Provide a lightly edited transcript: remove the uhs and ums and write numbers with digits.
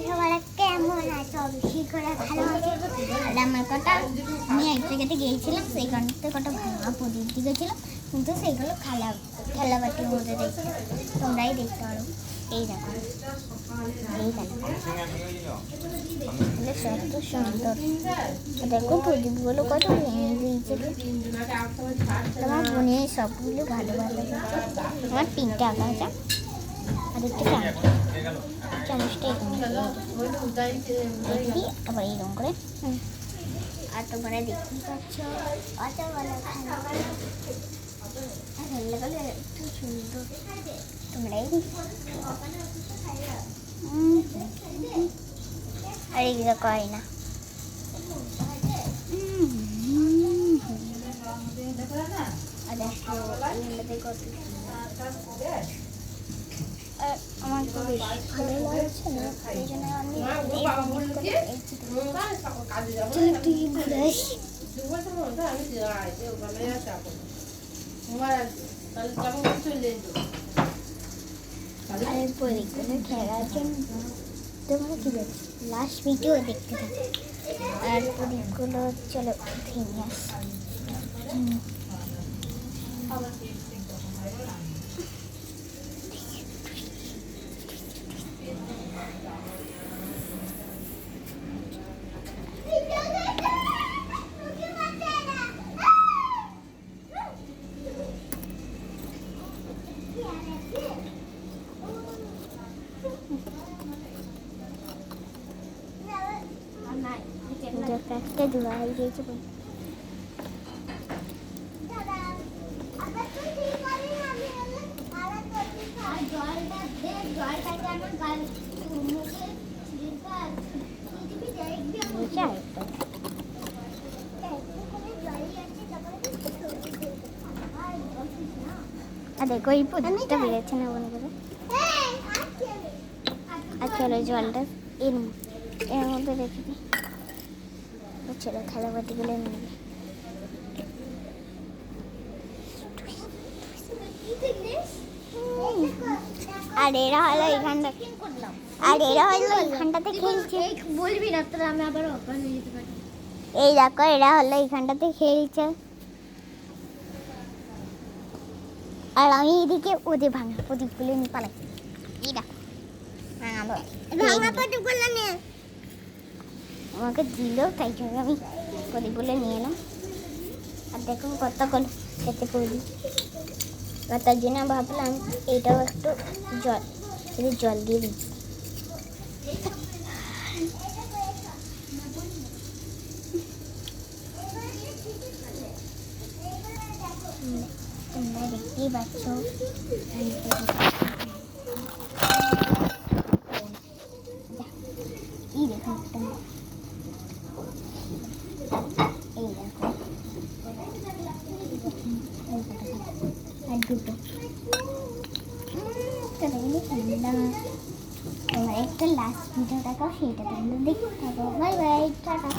সবাই কেমন আছো? বেশি করে ভালো আছে। আর আমার কটা আমি এক জায়গাতে গিয়েছিলাম, সেইখানতে কটা ভাঙা প্রদীপ দিকেছিলাম, কিন্তু সেইগুলো খেলাবাটির মধ্যে দেখতে তোমরাই দেখতে পারো। এই দেখো, এই দেখো কত সুন্দর। দেখো প্রদীপগুলো কত ভেঙে দিয়েছে। তোমার বোনে সবগুলো ভালো ভালো আছে। আমার 3টে আঁকা আছে আর একটু চামচটা দেখি আবার এইরকম করে। আর তোমরা দেখতেই পাচ্ছ কত ভালো খেলা একটু সুন্দর। তোমরাই আর এগুলো করে না। আমার তো বেশি ভালো লাগছে না, এই জন্য আমি খেলার জন্য তোমরা কি বলছো লাস্ট ভিডিও দেখতে থাকো। আর প্রদীপগুলো চলো ভেঙে আসি। একটা ধোয়া হয়ে গিয়েছে। দেখো এই প্রদীপটা বেরোচ্ছে না মনে করে। আর চলো জলটা এর মধ্যে রেখে দিই। চলো খেলাবাটিগুলো নেবে। আর এরা হলো এইখানটাতে খেলছে। বলবি না তো আমি আবার অজ্ঞান হয়ে যেতে পারি। এই দেখো এরা হলো এইখানটাতে খেলছে, আর আমি এদিকে ওদের ভাঙা প্রদীপগুলো নিয়ে পালাই। এই দেখো ভাঙা প্রদীপগুলো নিয়ে আমাকে দিল, তাই জন্য আমি প্রদীপগুলো নিয়ে এলাম। আর দেখো কতগুলো খেতে প্রদীপ। আর তার জন্য ভাবলাম এইটাও একটু জল দিয়ে দিই। তোমরা দেখতেই পাচ্ছ এই দেখো এই দেখো আর দুটো তোমরা একটা লাস্ট ভিডিও দেখাও, সেইটা তোমরা দেখতে থাকো। Bye bye, tata.